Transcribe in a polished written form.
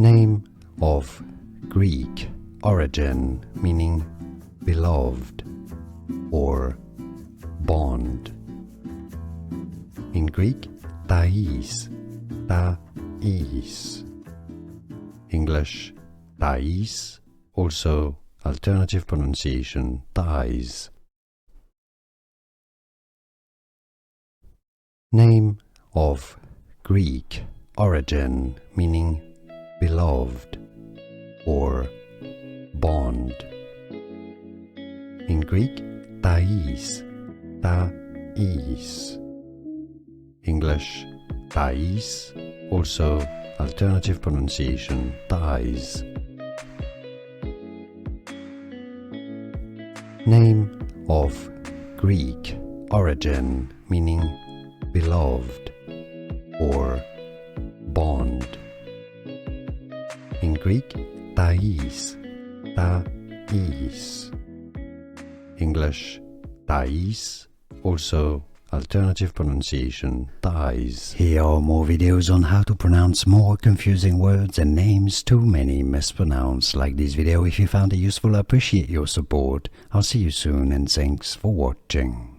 Name of Greek origin meaning beloved or bond. In Greek, Thais, Thais. English, Thais, also alternative pronunciation, Thais. Name of Greek origin meaning beloved or bond. In Greek, Thais, Thais. English, Thais, also alternative pronunciation, Thais. Name of Greek origin meaning beloved or bond. In Greek, Thais, Thais. English, Thais, also alternative pronunciation, Thais. Here are more videos on how to pronounce more confusing words and names too many mispronounced. Like this video if you found it useful. I appreciate your support. I'll see you soon and thanks for watching.